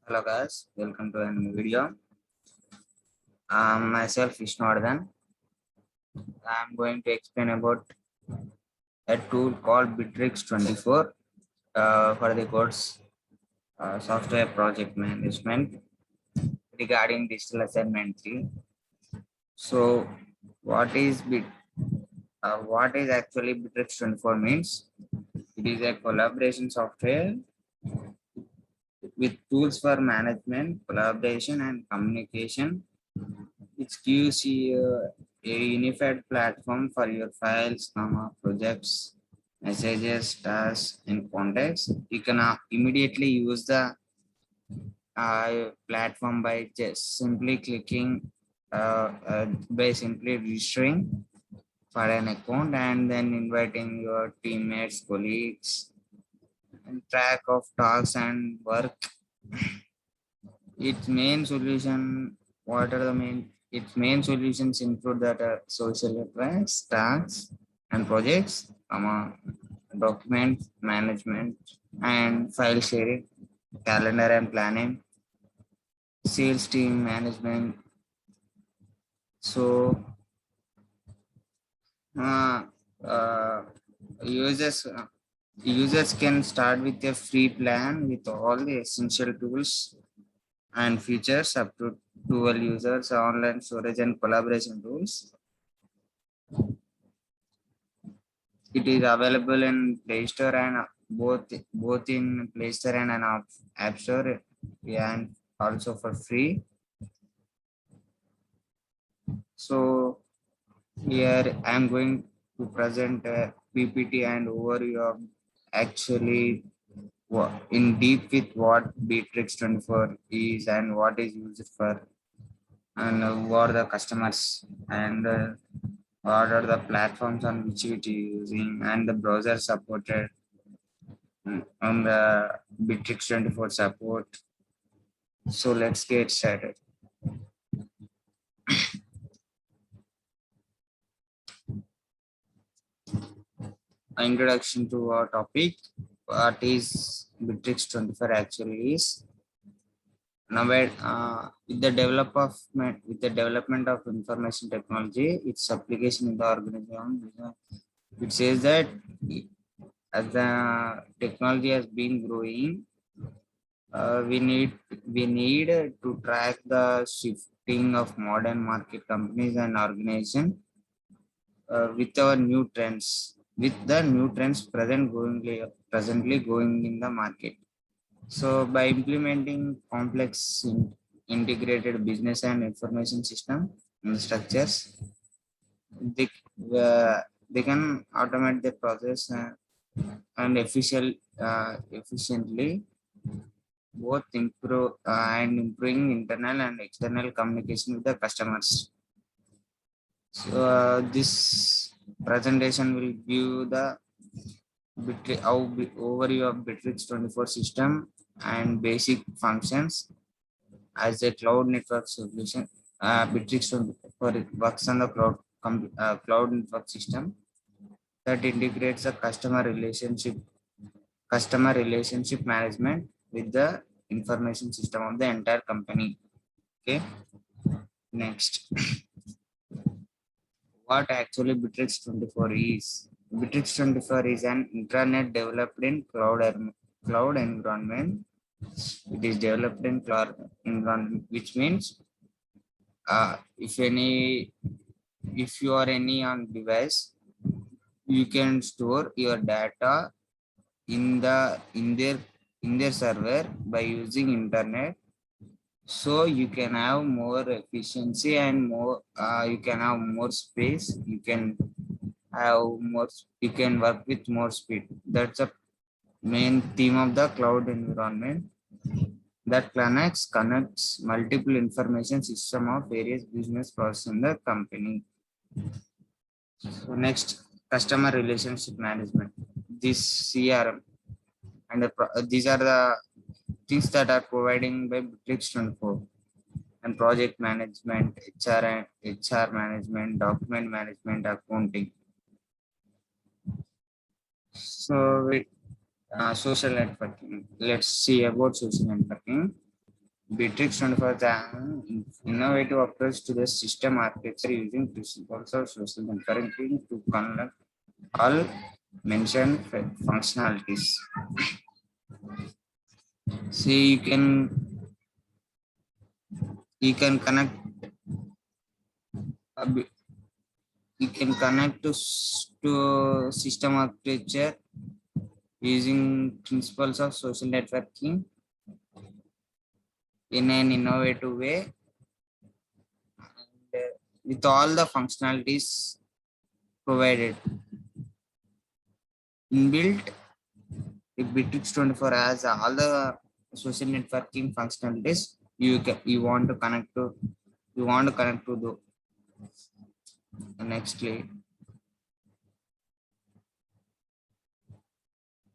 Hello guys, welcome to a new video. Myself Vishnuvardhan. I'm going to explain about a tool called Bittrex 24 for the course software project management regarding digital assignment 3. So, what is what is actually Bittrex 24 means? It is a collaboration software with tools for management, collaboration, and communication. It gives you a unified platform for your files, projects, messages, tasks, and contacts. You can immediately use the platform by just simply clicking, by simply registering for an account and then inviting your teammates, colleagues, and track of tasks and work. Its main solution, what are the main, its main solutions include that social networks, tasks, and projects, document management and file sharing, calendar and planning, sales team management. So, uh, uh, users users can start with a free plan with all the essential tools and features up to 12 users, online storage and collaboration tools. It is available in Play Store and both in Play Store and an App Store, and also for free. So here I am going to present a PPT and overview of actually in deep with what Bittrex 24 is and what is used for, and what are the customers, and what are the platforms on which it is using, and the browser supported, on the Bittrex 24 support. So let's get started. Introduction to our topic. What is Bittrex 24 actually is? Now, with the development of information technology, its application in the organization, it says that as the technology has been growing, we need to track the shifting of modern market companies and organization, with the new trends presently going in the market. So by implementing complex integrated business and information system and structures, they uh, they can automate the process, and efficiently, both improve and improving internal and external communication with the customers. So this presentation will give the overview of Bittrex 24 system and basic functions as a cloud network solution. Bittrex 24 works on the cloud network system that integrates the customer relationship management with the information system of the entire company. Okay, next, what actually Bittrex 24 is? Bittrex 24 is an intranet developed in cloud environment. It is developed in cloud environment, which means, if you are any on device, you can store your data in their server by using internet. So you can have more efficiency and you can have more space, you can work with more speed. That's a main theme of the cloud environment, that connects multiple information system of various business process in the company. So next, customer relationship management. This CRM and these are the things that are providing by Bittrex 24. And project management, HR management, document management, accounting. So with social networking, let's see about social networking. Bittrex 24 is an innovative approach to the system architecture using principles of social networking to connect all mentioned functionalities. See, you can connect a you can connect to system architecture using principles of social networking in an innovative way, and with all the functionalities provided inbuilt. If Bittrex 24 has all the social networking functionalities, you want to connect to the next layer.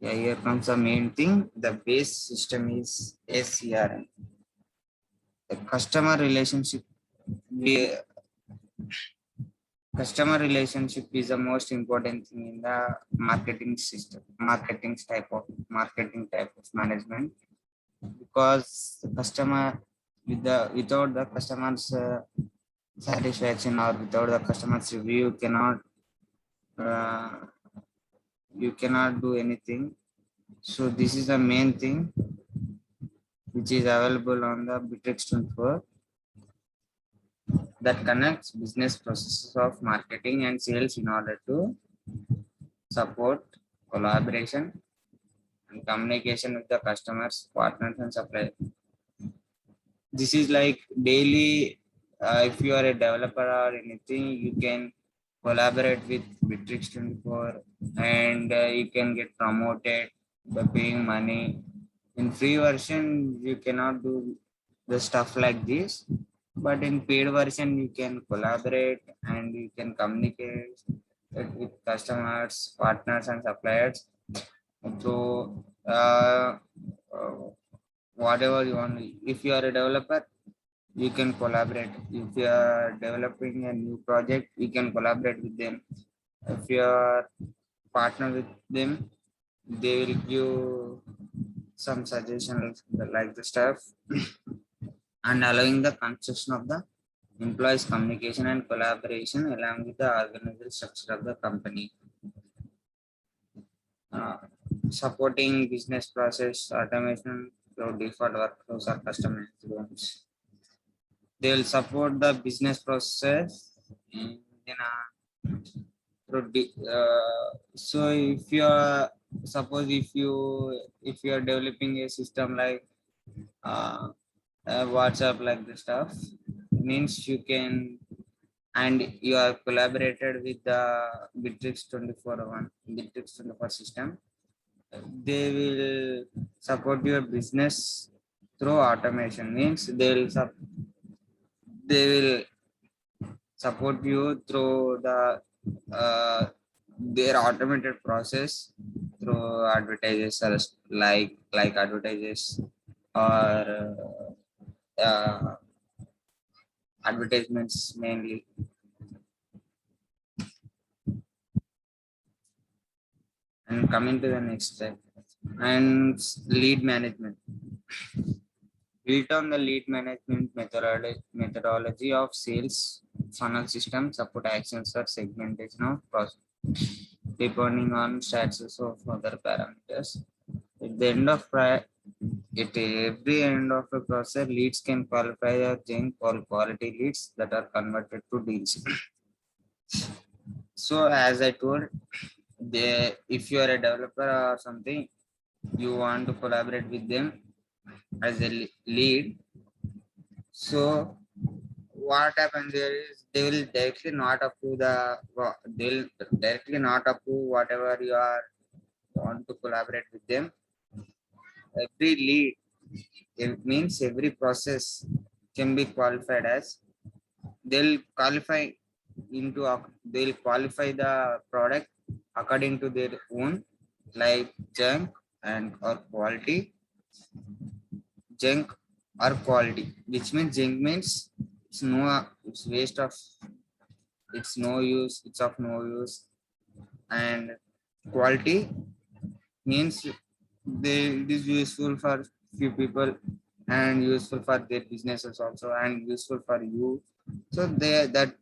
Yeah, here comes the main thing. The base system is SCRM. The we, customer relationship is the most important thing in the marketing system, marketing type of management, because the customer without the customer's satisfaction or without the customer's review uh, you cannot do anything. So this is the main thing which is available on the Bittrex 24, that connects business processes of marketing and sales in order to support collaboration and communication with the customers, partners, and suppliers. This is like daily. If you are a developer or anything, you can collaborate with Bittrex 24, and you can get promoted by paying money. In free version, you cannot do the stuff like this, but in paid version, you can collaborate and you can communicate with customers, partners, and suppliers. So, whatever you want. If you are a developer, you can collaborate. If you are developing a new project, you can collaborate with them. If you are partner with them, they will give some suggestions like the stuff, and allowing the construction of the employees communication and collaboration along with the organizational structure of the company. uh, Supporting business process automation through default workflows or custom ones. They will support the business process in a so if you are suppose if you are developing a system like uh, WhatsApp like the stuff, means you can, and you are collaborated with the Bittrex 24 system, they will support your business through automation, means they will support you through uh, their automated process through advertisers, like advertisers or advertisements mainly. And coming to the next step, and lead management. Built on the lead management methodology of sales funnel system, support actions or segmentation of process depending on status of other parameters. At the end of at every end of a process, leads can qualify a chain called quality leads that are converted to deals. So as I told, if you are a developer or something, you want to collaborate with them as a lead. So what happens there is they will directly not approve they'll directly not approve whatever you are want to collaborate with them. Every lead, it means every process can be qualified as, they'll qualify they'll qualify the product according to their own, like junk or quality, which means junk means it's waste of, it's no use, it's of no use, and quality means it is useful for few people, and useful for their businesses also and useful for you. So they that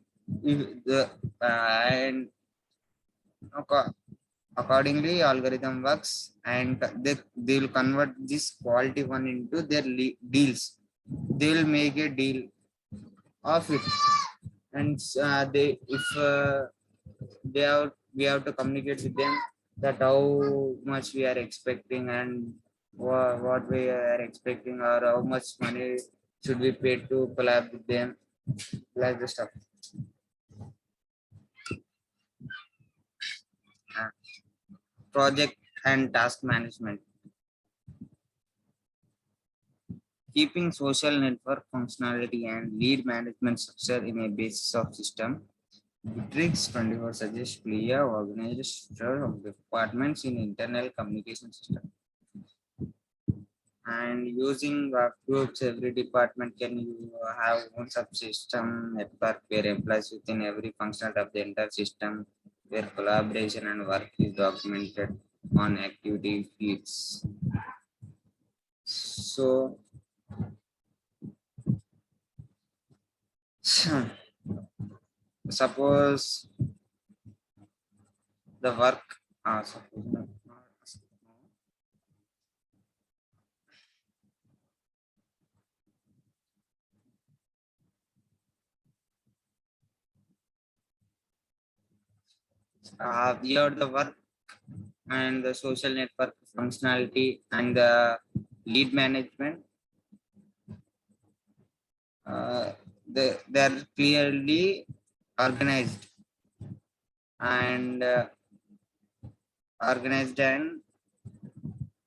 if the and acco- accordingly algorithm works, and they will convert this quality one into their deals. They will make a deal of it, and they if they have we have to communicate with them that how much we are expecting and what we are expecting, or how much money should we pay to collab with them, like the stuff. Uh, Project and task management. Keeping social network functionality and lead management structure in a basis of system. Bittrex 24 suggests clear organized structure of departments in internal communication system. And using work groups, every department can have one subsystem network where employees within every function of the entire system, where collaboration and work is documented on activity feeds. So, suppose the work, here the work and the social network functionality and the lead management, uh, they are clearly organized and organized and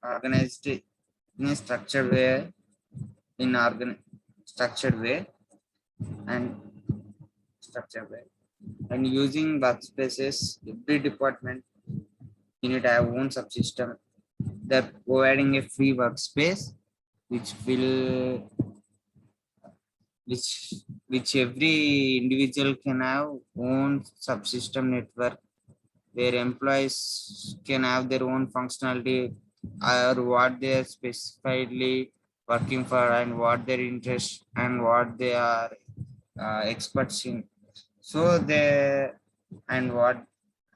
organized in a structured way, in structured way and structured way, and using workspaces. Every department unit have own subsystem. They're providing a free workspace which will which which every individual can have own subsystem network, where employees can have their own functionality, or what they are specifically working for and what their interest and what they are experts in. So they and what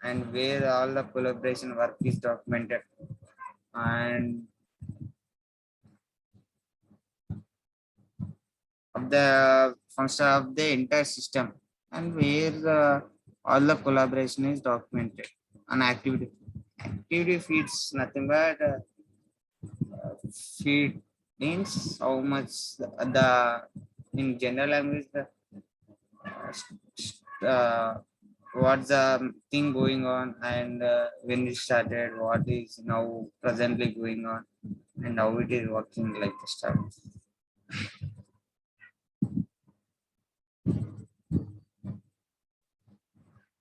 and where all the collaboration work is documented, and of the function of the entire system, and where all the collaboration is documented. An activity feeds nothing but feed means how much the in general language the uh, what's the thing going on, and when it started, what is now presently going on, and how it is working, like the stuff.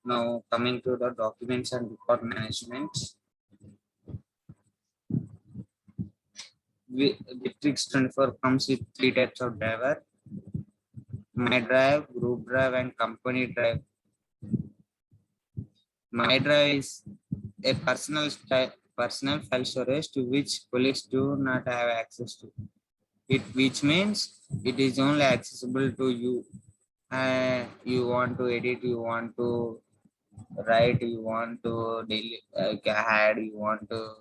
Now coming to the documents and record management, Bittrex 24 comes with three types of driver: My Drive, Group Drive, and Company Drive. My Drive is a personal file storage to which colleagues do not have access to it, which means it is only accessible to you. You want to edit, you want to write, you want to delete, add, you want to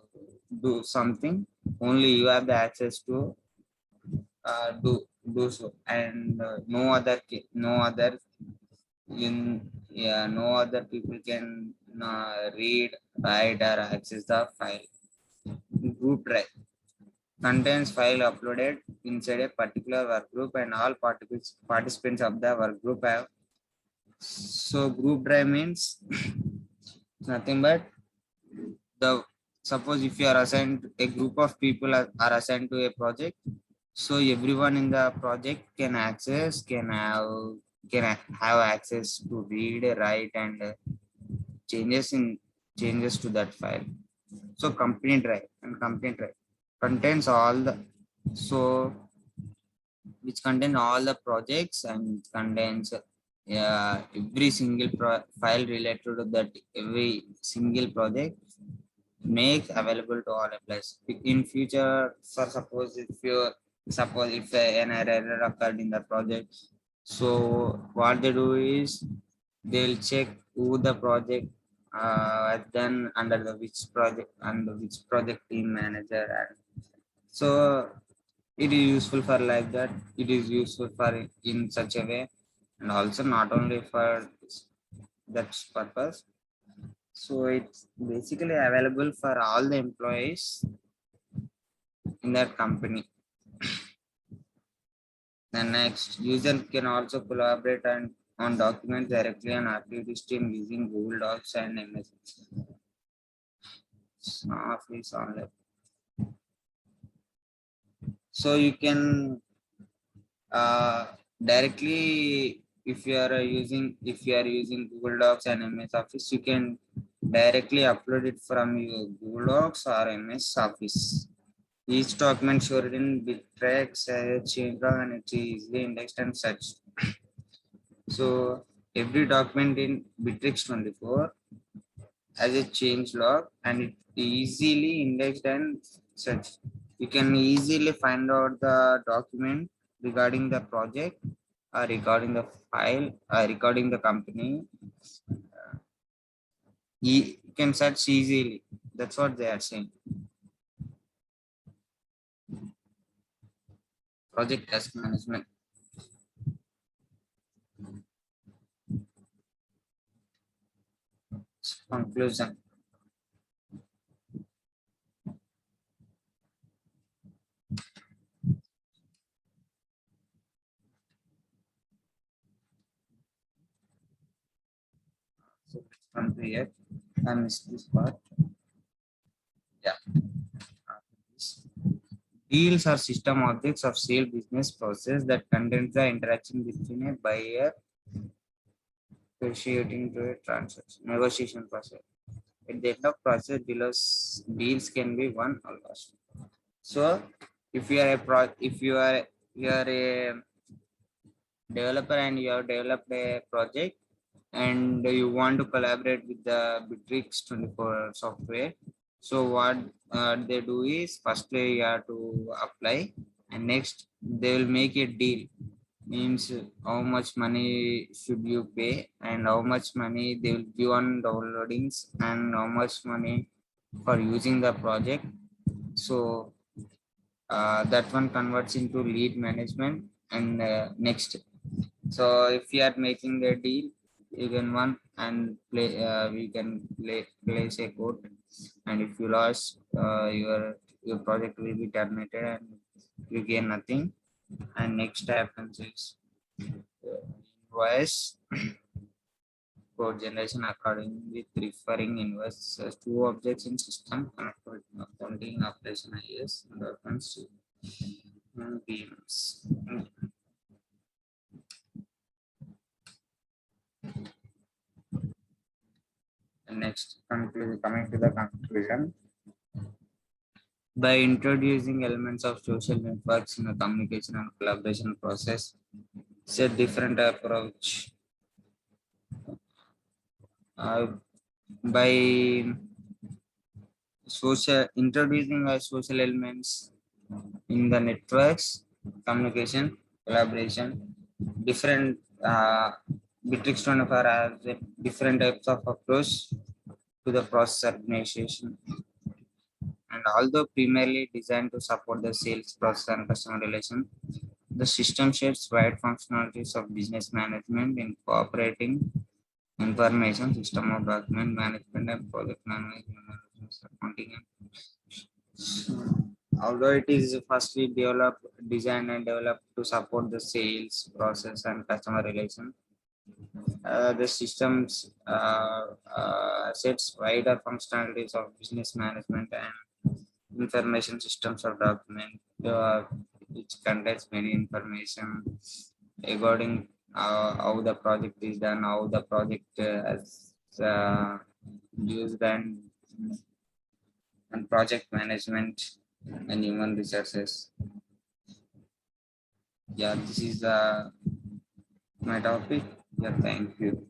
do something, only you have the access to do so, and no other in yeah, no other people can read, write, or access the file. Group drive contains file uploaded inside a particular work group, and all participants of the work group have. So group drive means nothing but the suppose if you are assigned, a group of people are assigned to a project, so everyone in the project can have access to read, write, and changes in changes to that file. So company drive contains all the so which contain all the projects, and contains every single file related to that every single project, make available to all employees in future. For suppose if you suppose if an error occurred in the project, so what they do is they'll check who the project has done under the which project team manager, and so it is useful for like that. It is useful for in such a way, and also not only for that purpose. So it's basically available for all the employees in that company. The next, user can also collaborate on documents directly on activity stream using Google Docs and MS Office Online. So you can directly, if you are using Google Docs and MS Office, you can directly upload it from your Google Docs or MS Office. Each document stored in Bittrex has a change log and it is easily indexed and searched. So every document in Bittrex 24 has a change log and it easily indexed and searched. You can easily find out the document regarding the project or regarding the file or regarding the company. You can search easily. That's what they are saying. Project task management. Conclusion. So from here, I missed this part. Yeah. Deals are system objects of sale business process that contains the interaction between a buyer negotiating to a transaction negotiation process. At the end of process, deals can be won or lost. So if you are you are a developer and you have developed a project and you want to collaborate with the Bittrex 24 software. So what they do is firstly you have to apply, and next they will make a deal. Means how much money should you pay and how much money they will give on downloadings and how much money for using the project. So that one converts into lead management, and next, so if you are making a deal, you can one and play. We can place a quote, and if you lost, your project will be terminated and you gain nothing. And next happens is invoice code generation according with referring invoice as two objects in system connected accounting operation IS and reference to PMs. And next, coming to the conclusion, by introducing elements of social networks in the communication and collaboration process, it's a different approach. Uh, by introducing social elements in the networks, communication, collaboration, different Bittrex 24 has different types of approach to the process organization. And although primarily designed to support the sales process and customer relation, the system shares wide functionalities of business management in cooperating information system of document management and project management, accounting. Although it is firstly designed and developed to support the sales process and customer relation, the systems sets wider functionalities of business management and information systems of document, which contains many information regarding how the project is done, how the project is used, and project management and human resources. Yeah, this is my topic. Yeah, thank you.